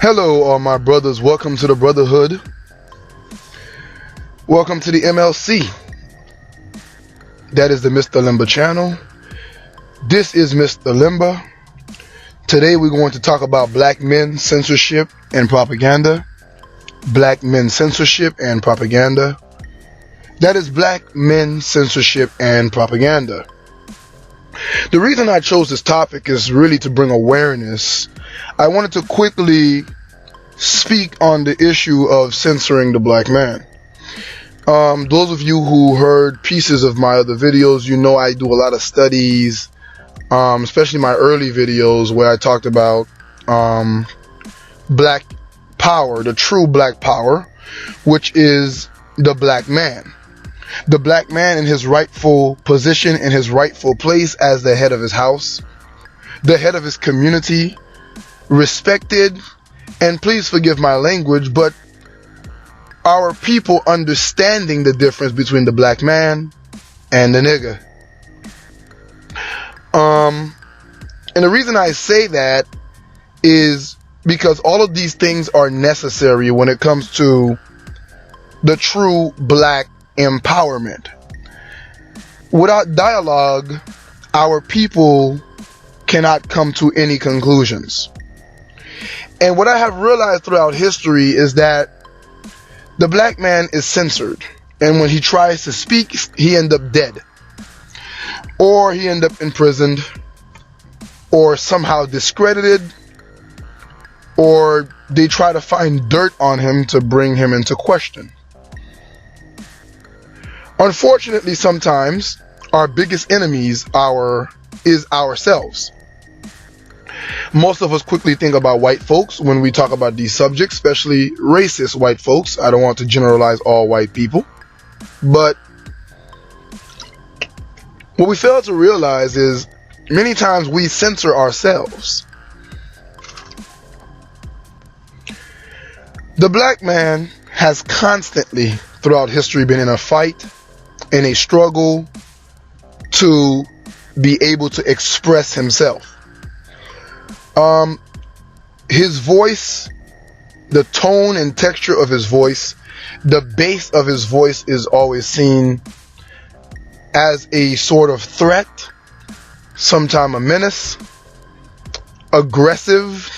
Hello, all my brothers. Welcome to the Brotherhood. Welcome to the MLC. That is the Mr. Limba channel. This is Mr. Limba. Today we're going to talk about black men, censorship, and propaganda. Black men, censorship, and propaganda. That is black men, censorship, and propaganda. The reason I chose this topic is really to bring awareness. I wanted to quickly speak on the issue of censoring the black man. Those of you who heard pieces of my other videos, you know I do a lot of studies, especially my early videos where I talked about black power, the true black power, which is the black man. The black man in his rightful position, in his rightful place as the head of his house, the head of his community, respected, and please forgive my language, but our people understanding the difference between the black man and the nigger. And the reason I say that is because all of these things are necessary when it comes to the true black empowerment. Without dialogue, our people cannot come to any conclusions. And what I have realized throughout history is that the black man is censored. And when he tries to speak, he ends up dead. Or he ends up imprisoned. Or somehow discredited. Or they try to find dirt on him to bring him into question. Unfortunately, sometimes our biggest enemies is ourselves. Most of us quickly think about white folks when we talk about these subjects, especially racist white folks. I don't want to generalize all white people. But what we fail to realize is many times we censor ourselves. The black man has constantly throughout history been in a fight, in a struggle to be able to express himself. His voice, the tone and texture of his voice, the bass of his voice is always seen as a sort of threat, sometimes a menace, aggressive,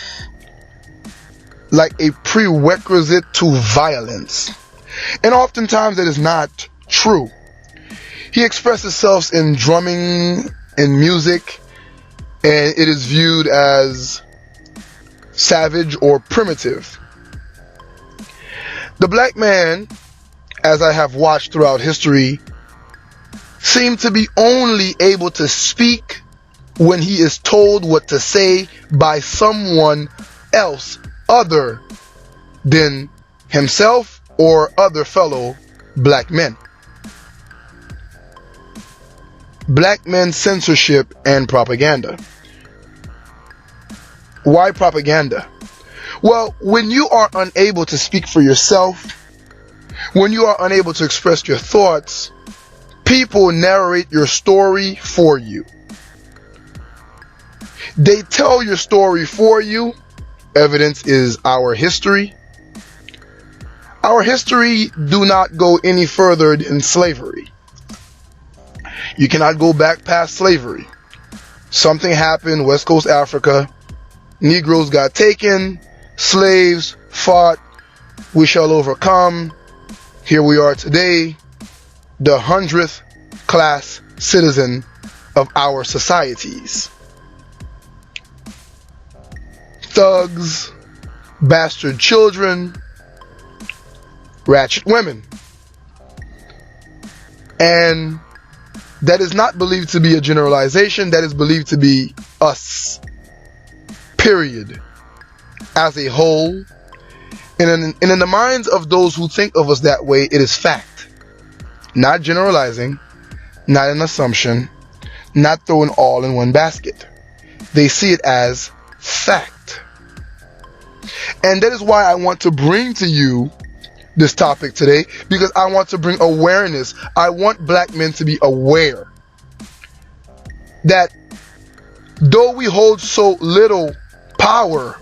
like a prerequisite to violence. And oftentimes it is not true. He expresses himself in drumming, in music, and it is viewed as savage or primitive. The black man, as I have watched throughout history, seems to be only able to speak when he is told what to say by someone else other than himself or other fellow black men. Black men, censorship, and propaganda. Why propaganda? Well, when you are unable to speak for yourself, when you are unable to express your thoughts, people narrate your story for you. They tell your story for you. Evidence is our history. Our history do not go any further than slavery. You cannot go back past slavery. Something happened, West Coast Africa. Negroes got taken. Slaves fought. We shall overcome. Here we are today, the 100th class citizen of our societies. Thugs, bastard children, ratchet women. And that is not believed to be a generalization. That is believed to be us. Period. As a whole. And in the minds of those who think of us that way, it is fact. Not generalizing. Not an assumption. Not throwing all in one basket. They see it as fact. And that is why I want to bring to you this topic today, because I want to bring awareness. I want black men to be aware that though we hold so little power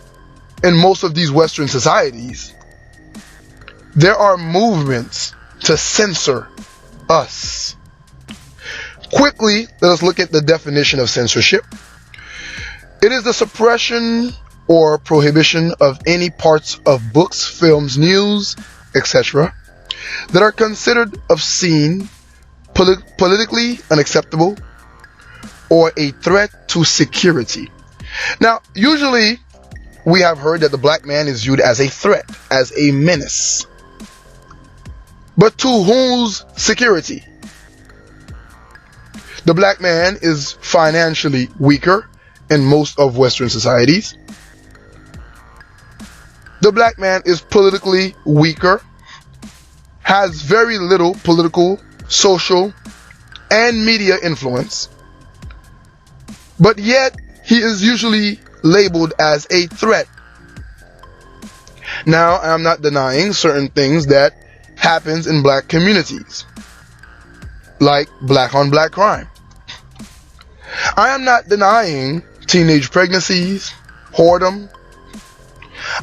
in most of these Western societies, there are movements to censor us. Quickly, let us look at the definition of censorship. It is the suppression or prohibition of any parts of books, films, news, etc. that are considered obscene, politically unacceptable, or a threat to security. Now, usually we have heard that the black man is viewed as a threat, as a menace. But to whose security? The black man is financially weaker in most of Western societies. The black man is politically weaker, has very little political, social, and media influence, but yet he is usually labeled as a threat. Now, I'm not denying certain things that happens in black communities, like black on black crime. I am not denying teenage pregnancies, whoredom.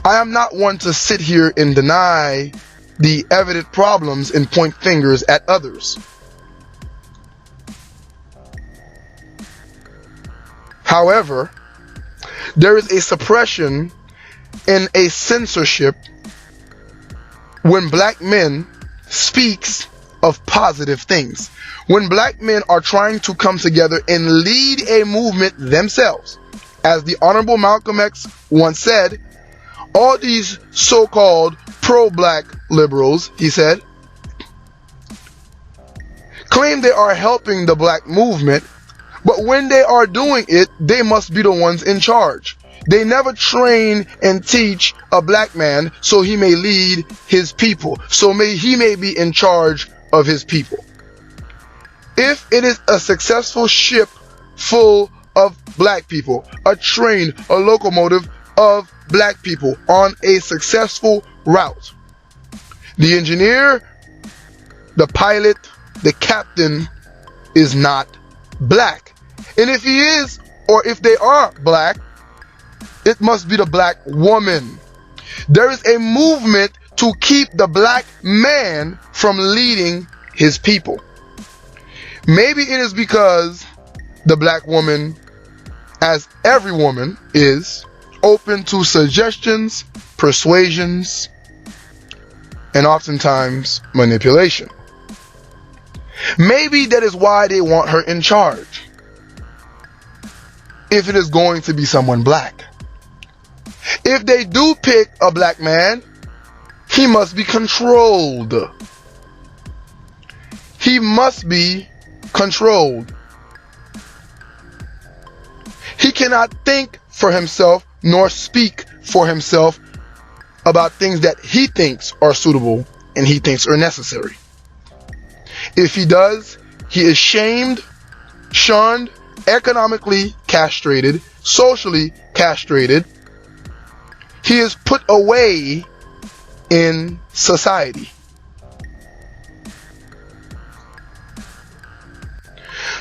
I am not one to sit here and deny the evident problems and point fingers at others. However, there is a suppression and a censorship when black men speaks of positive things. When black men are trying to come together and lead a movement themselves. As the Honorable Malcolm X once said, all these so-called pro-black liberals, he said, claim they are helping the black movement, but when they are doing it, they must be the ones in charge. They never train and teach a black man so he may lead his people, so he may be in charge of his people. If it is a successful ship full of black people, a train, a locomotive of black people on a successful route, the engineer, the pilot, the captain is not black. And if he is, or if they are black, it must be the black woman. There is a movement to keep the black man from leading his people. Maybe it is because the black woman, as every woman is, open to suggestions, persuasions, and oftentimes manipulation. Maybe that is why they want her in charge, if it is going to be someone black. If they do pick a black man, he must be controlled. He must be controlled. He cannot think for himself nor speak for himself about things that he thinks are suitable and he thinks are necessary. If he does, he is shamed, shunned, economically castrated, socially castrated. He is put away in society.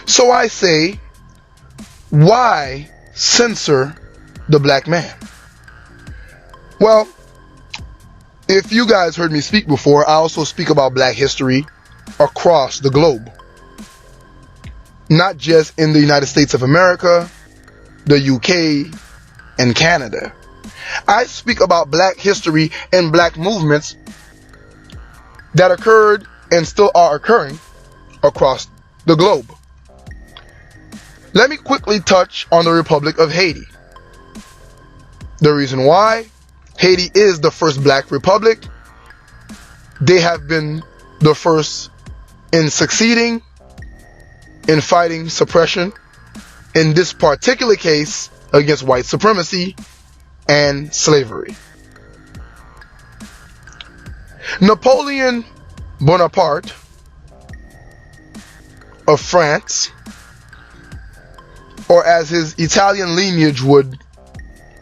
So I say, why censor the black man? Well, if you guys heard me speak before, I also speak about black history across the globe. Not just in the United States of America, the UK, and Canada. I speak about black history and black movements that occurred and still are occurring across the globe. Let me quickly touch on the Republic of Haiti. The reason why Haiti is the first black republic, they have been the first in succeeding in fighting suppression, in this particular case against white supremacy and slavery. Napoleon Bonaparte of France, or as his Italian lineage would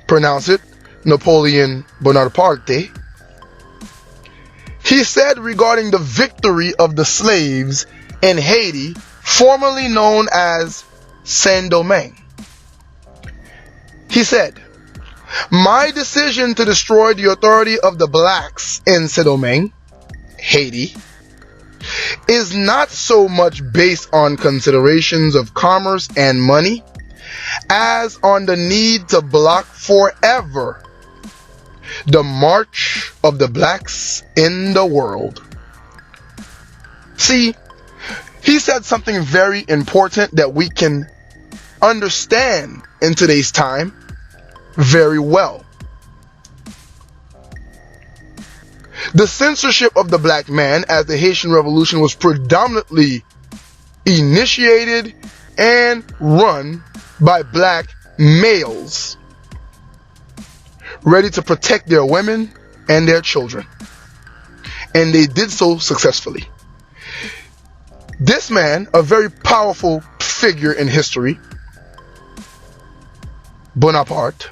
pronounce it, Napoleon Bonaparte, he said regarding the victory of the slaves in Haiti, formerly known as Saint-Domingue, he said, My decision to destroy the authority of the blacks in Saint-Domingue, Haiti, is not so much based on considerations of commerce and money as on the need to block forever the march of the blacks in the world. See, he said something very important that we can understand in today's time very well. The censorship of the black man, as the Haitian Revolution was predominantly initiated and run by black males ready to protect their women and their children. And they did so successfully. This man, a very powerful figure in history, Bonaparte,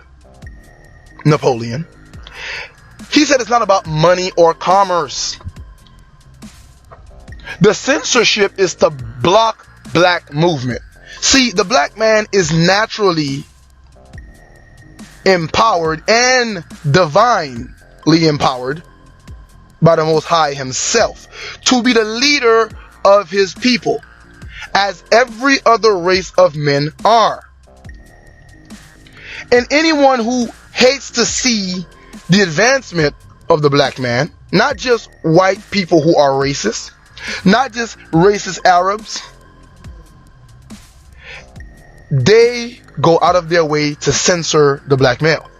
Napoleon, he said it's not about money or commerce. The censorship is to block black movement. See, the black man is naturally empowered and divinely empowered by the Most High himself to be the leader of his people, as every other race of men are. And anyone who hates to see the advancement of the black man, not just white people who are racist, not just racist Arabs, they go out of their way to censor the black male.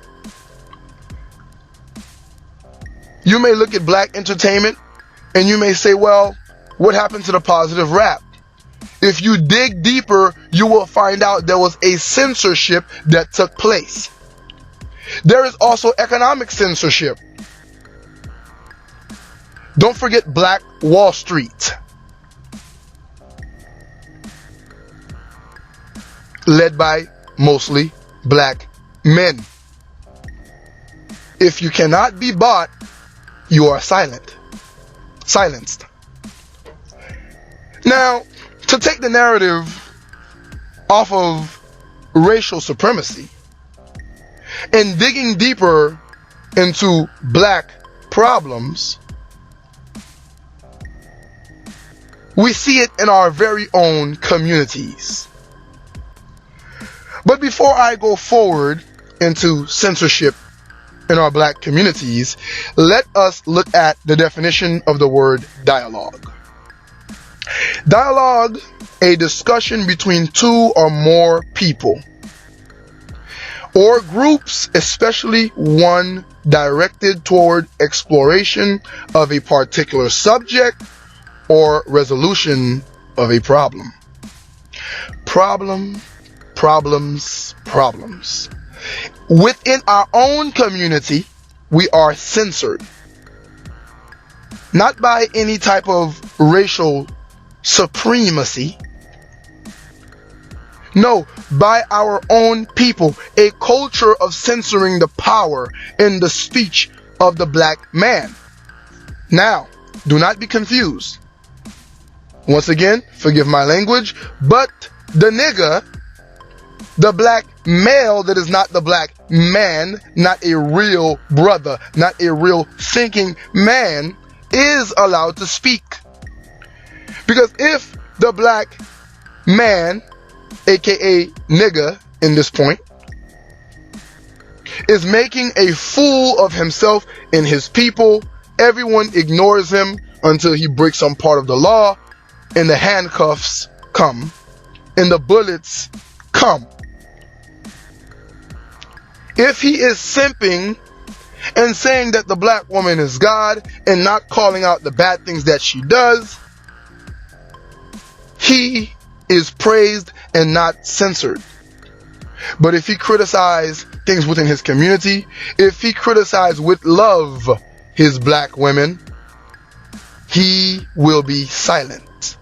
You may look at black entertainment and you may say, well, what happened to the positive rap? If you dig deeper, you will find out there was a censorship that took place. There is also economic censorship. Don't forget Black Wall Street, led by mostly black men. If you cannot be bought, you are silenced. Now, to take the narrative off of racial supremacy and digging deeper into black problems, we see it in our very own communities. But before I go forward into censorship in our black communities, let us look at the definition of the word dialogue. Dialogue, a discussion between two or more people or groups, especially one directed toward exploration of a particular subject or resolution of a problem. Problems. Within our own community, we are censored. Not by any type of racial supremacy. No, by our own people, a culture of censoring the power and the speech of the black man. Now, do not be confused. Once again, forgive my language, but the nigger, the black male that is not the black man, not a real brother, not a real thinking man, is allowed to speak. Because if the black man, aka nigger in this point, is making a fool of himself and his people, everyone ignores him until he breaks some part of the law, and the handcuffs come and the bullets come. If he is simping and saying that the black woman is God and not calling out the bad things that she does, he is praised and not censored. But if he criticizes things within his community, if he criticizes with love his black women, he will be silent.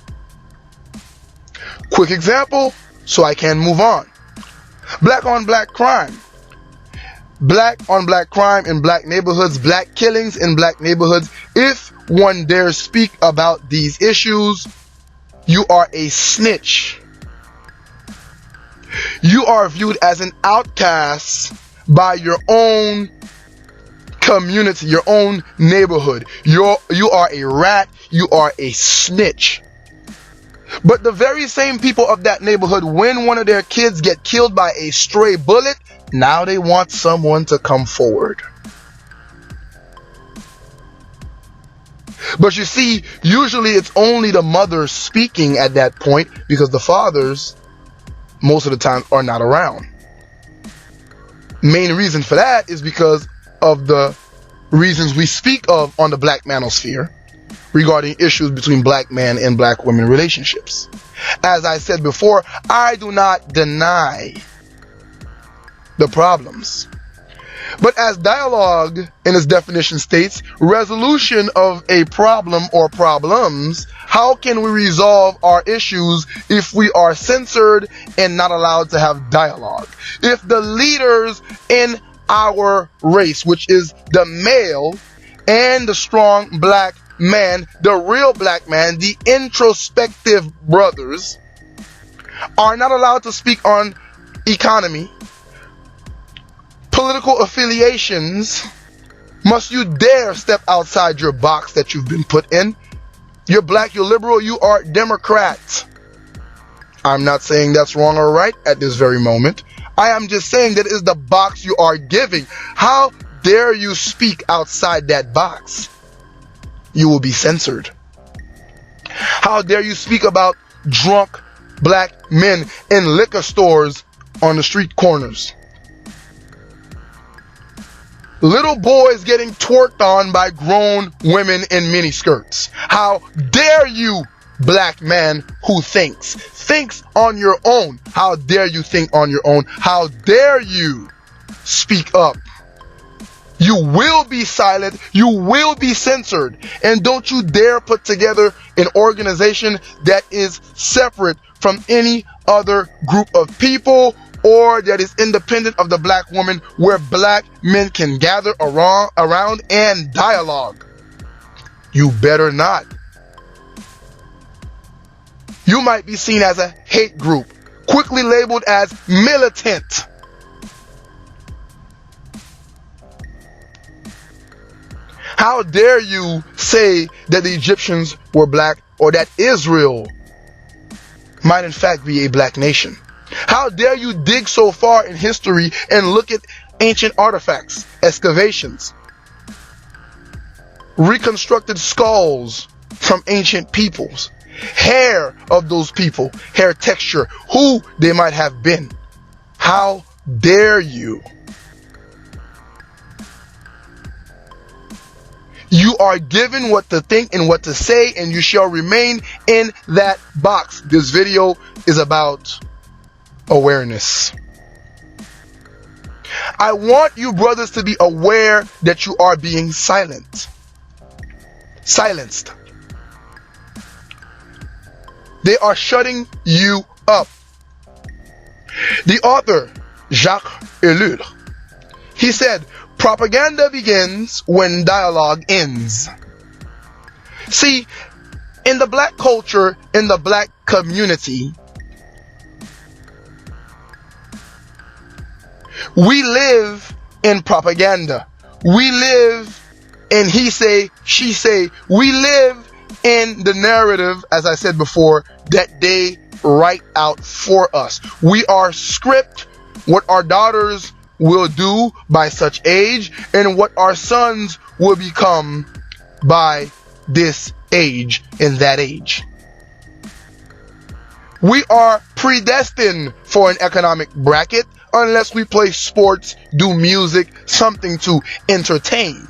Quick example, so I can move on. Black on black crime. Black on black crime in black neighborhoods, black killings in black neighborhoods. If one dares speak about these issues, you are a snitch. You are viewed as an outcast by your own community, your own neighborhood. You are a rat, you are a snitch. But the very same people of that neighborhood, when one of their kids get killed by a stray bullet, now they want someone to come forward. But you see, usually it's only the mothers speaking at that point, because the fathers, most of the time, are not around. Main reason for that is because of the reasons we speak of on the black manosphere regarding issues between black men and black women relationships. As I said before, I do not deny the problems. But as dialogue in its definition states, resolution of a problem or problems, how can we resolve our issues if we are censored and not allowed to have dialogue? If the leaders in our race, which is the male and the strong black man, the real black man, the introspective brothers, are not allowed to speak on economy, political affiliations, must you dare step outside your box that you've been put in? You're black, you're liberal, you are Democrat. I'm not saying that's wrong or right at this very moment. I am just saying that is the box you are giving. How dare you speak outside that box? You will be censored. How dare you speak about drunk black men in liquor stores on the street corners? Little boys getting twerked on by grown women in miniskirts. How dare you, black man who thinks on your own? How dare you think on your own? How dare you speak up? You will be silent. You will be censored. And don't you dare put together an organization that is separate from any other group of people, or that is independent of the black woman, where black men can gather around and dialogue. You better not. You might be seen as a hate group, quickly labeled as militant. How dare you say that the Egyptians were black, or that Israel might in fact be a black nation? How dare you dig so far in history and look at ancient artifacts, excavations, reconstructed skulls from ancient peoples, hair of those people, hair texture, who they might have been? How dare you? You are given what to think and what to say, and you shall remain in that box. This video is about awareness. I want you brothers to be aware that you are being silenced. They are shutting you up. The author, Jacques Ellul, he said, propaganda begins when dialogue ends. See, in the black culture, in the black community, we live in propaganda. We live in he say, she say. We live in the narrative, as I said before, that they write out for us. We are script what our daughters will do by such age and what our sons will become by this age and that age. We are predestined for an economic bracket unless we play sports, do music, something to entertain.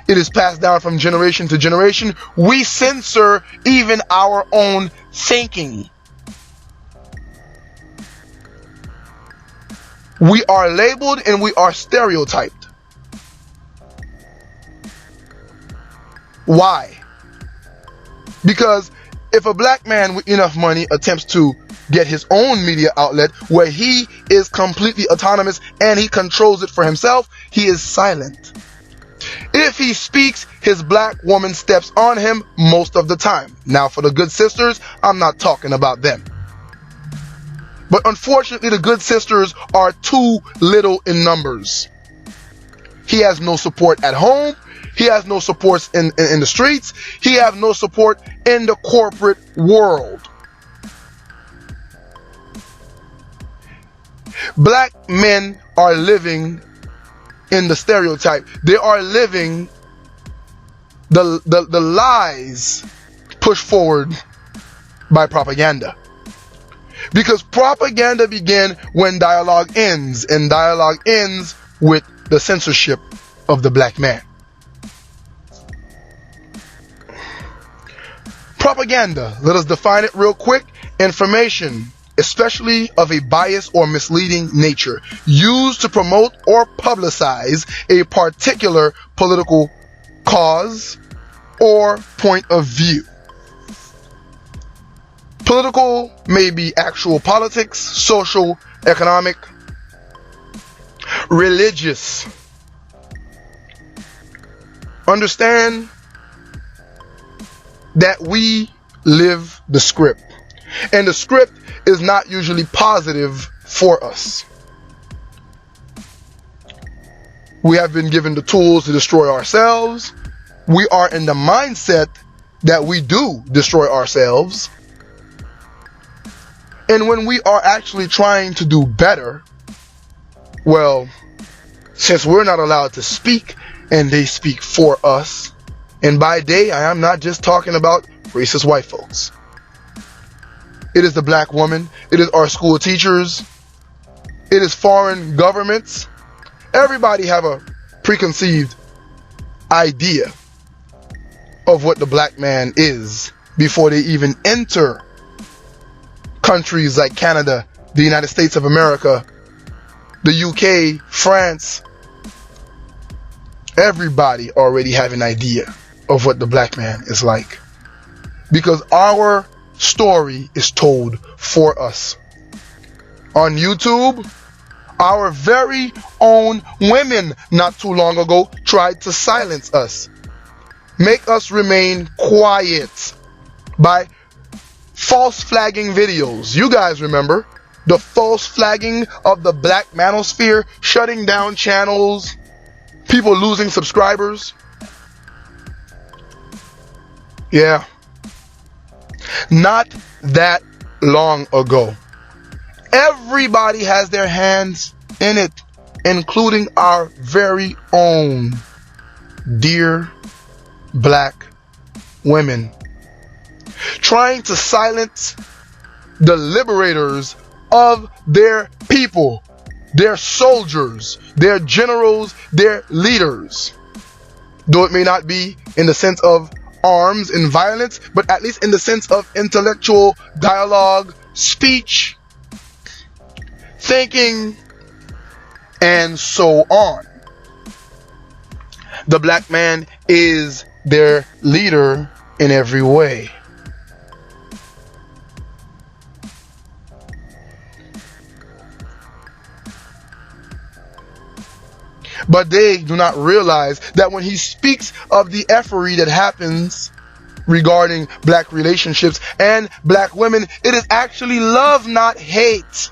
It is passed down from generation to generation. We censor even our own thinking. We are labeled and we are stereotyped. Why? Because if a black man with enough money attempts to get his own media outlet where he is completely autonomous and he controls it for himself, he is silent. If he speaks, his black woman steps on him most of the time. Now, for the good sisters, I'm not talking about them. But unfortunately, the good sisters are too little in numbers. He has no support at home. He has no support in the streets. He has no support in the corporate world. Black men are living in the stereotype. They are living the lies pushed forward by propaganda. Because propaganda began when dialogue ends, and dialogue ends with the censorship of the black man. Propaganda, let us define it real quick. Information, especially of a biased or misleading nature, used to promote or publicize a particular political cause or point of view. Political may be actual politics, social, economic, religious. Understand that we live the script, and the script is not usually positive for us. We have been given the tools to destroy ourselves. We are in the mindset that we do destroy ourselves. And when we are actually trying to do better, well, since we're not allowed to speak and they speak for us, and by they, I am not just talking about racist white folks. It is the black woman. It is our school teachers. It is foreign governments. Everybody have a preconceived idea of what the black man is before they even enter countries like Canada, the United States of America, the UK, France. Everybody already have an idea of what the black man is like, because our story is told for us. On YouTube, our very own women not too long ago tried to silence us, make us remain quiet by false flagging videos. You guys remember the false flagging of the black manosphere, shutting down channels, people losing subscribers? Yeah. Not that long ago. Everybody has their hands in it, including our very own dear black women, trying to silence the liberators of their people, their soldiers, their generals, their leaders. Though it may not be in the sense of arms and violence, but at least in the sense of intellectual dialogue, speech, thinking, and so on. The black man is their leader in every way. But they do not realize that when he speaks of the effery that happens regarding black relationships and black women, it is actually love, not hate.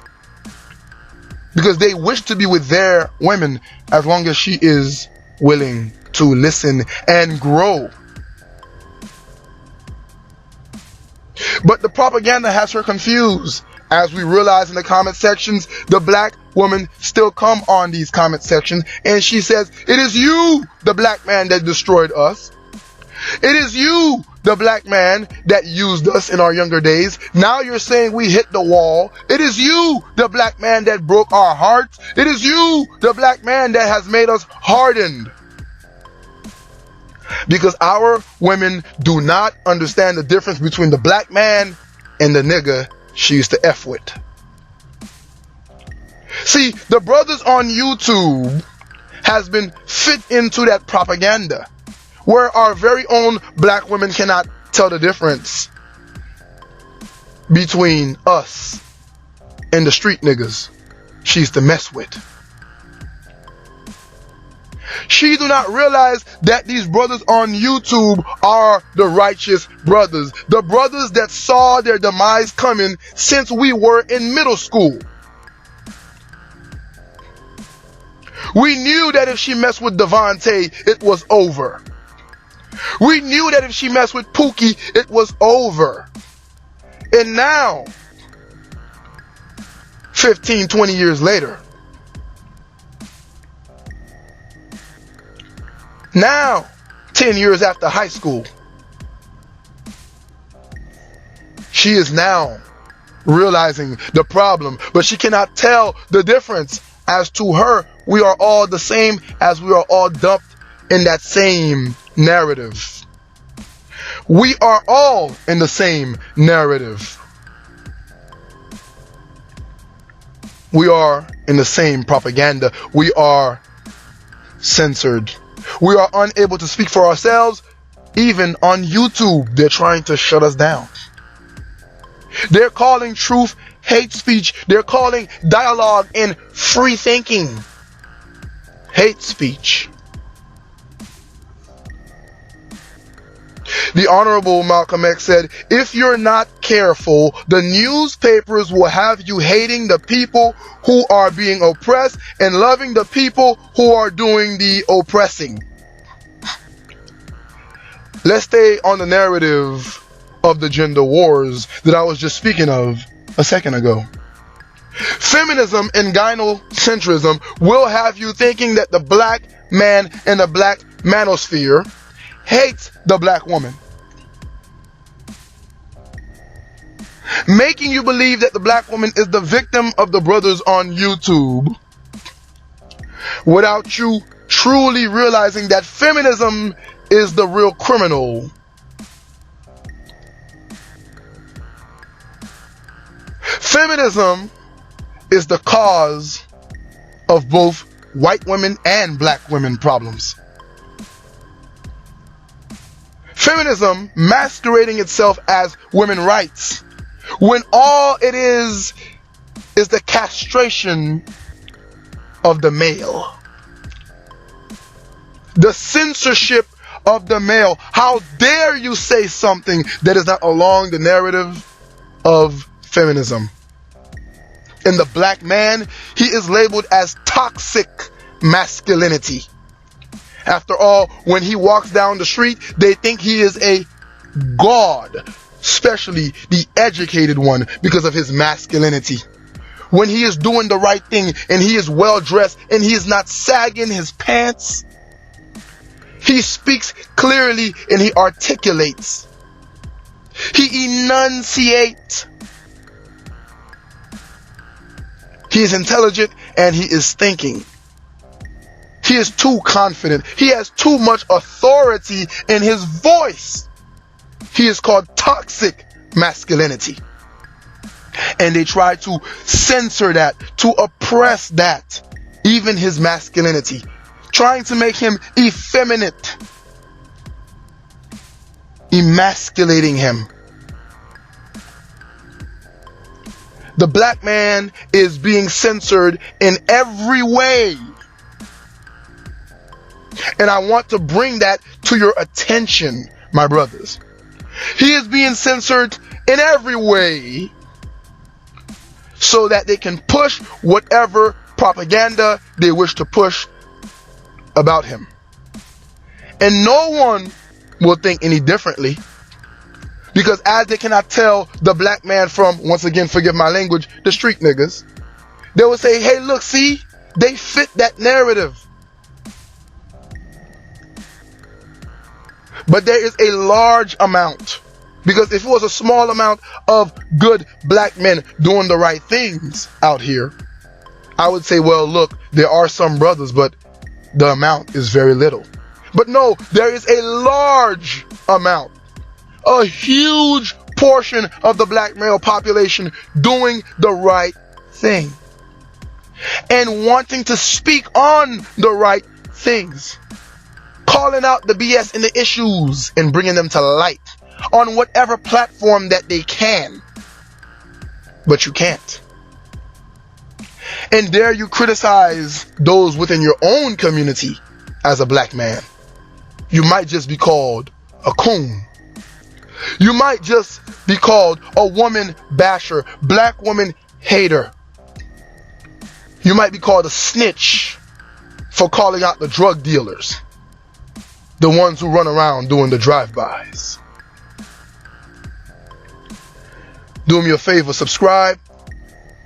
Because they wish to be with their women as long as she is willing to listen and grow. But the propaganda has her confused. As we realize in the comment sections, the black woman still come on these comment sections and she says, it is you, the black man, that destroyed us. It is you, the black man, that used us in our younger days. Now you're saying we hit the wall. It is you, the black man, that broke our hearts. It is you, the black man, that has made us hardened. Because our women do not understand the difference between the black man and the nigga she used to F with. See, the brothers on YouTube has been fit into that propaganda, where our very own black women cannot tell the difference between us and the street niggas she used to mess with. She do not realize that these brothers on YouTube are the righteous brothers. The brothers that saw their demise coming since we were in middle school. We knew that if she messed with Devontae, it was over. We knew that if she messed with Pookie, it was over. And now, 15, 20 years later, now, 10 years after high school, she is now realizing the problem, but she cannot tell the difference. As to her, we are all the same, as we are all dumped in that same narrative. We are all in the same narrative. We are in the same propaganda. We are censored. We are unable to speak for ourselves. Even on YouTube, they're trying to shut us down. They're calling truth hate speech. They're calling dialogue and free thinking hate speech. The Honorable Malcolm X said, if you're not careful, the newspapers will have you hating the people who are being oppressed and loving the people who are doing the oppressing. Let's stay on the narrative of the gender wars that I was just speaking of a second ago. Feminism and gynocentrism will have you thinking that the black man and the black manosphere hates the black woman, making you believe that the black woman is the victim of the brothers on YouTube, without you truly realizing that feminism is the real criminal. Feminism is the cause of both white women and black women problems. Feminism masquerading itself as women's rights, when all it is the castration of the male. The censorship of the male. How dare you say something that is not along the narrative of feminism? And the black man, he is labeled as toxic masculinity. After all, when he walks down the street, they think he is a god, especially the educated one, because of his masculinity. When he is doing the right thing and he is well dressed and he is not sagging his pants, he speaks clearly and he articulates. He enunciates. He is intelligent and he is thinking. He is too confident. He has too much authority in his voice. He is called toxic masculinity. And they try to censor that, to oppress that, even his masculinity, trying to make him effeminate, emasculating him. The black man is being censored in every way. And I want to bring that to your attention, my brothers. He is being censored in every way so that they can push whatever propaganda they wish to push about him. And no one will think any differently, because as they cannot tell the black man from, once again, forgive my language, the street niggas, they will say, hey, look, see, they fit that narrative. But there is a large amount, because if it was a small amount of good black men doing the right things out here, I would say, well, look, there are some brothers, but the amount is very little. But no, there is a large amount, a huge portion of the black male population doing the right thing and wanting to speak on the right things, calling out the BS and the issues and bringing them to light on whatever platform that they can. But you can't. And dare you criticize those within your own community as a black man. You might just be called a coon. You might just be called a woman basher, black woman hater. You might be called a snitch for calling out the drug dealers, the ones who run around doing the drive-bys. Do me a favor, subscribe,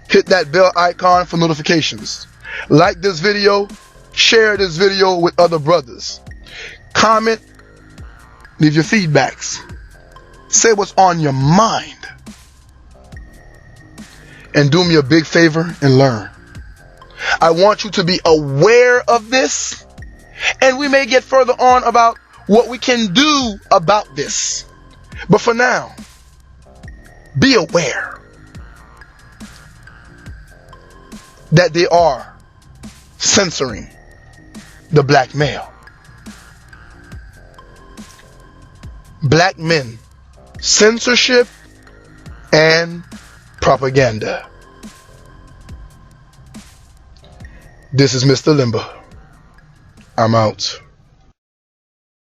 hit that bell icon for notifications. Like this video, share this video with other brothers. Comment, leave your feedbacks. Say what's on your mind. And do me a big favor and learn. I want you to be aware of this, and we may get further on about what we can do about this. But for now, be aware that they are censoring the black male. Black men, censorship and propaganda. This is Mr. Limber. I'm out.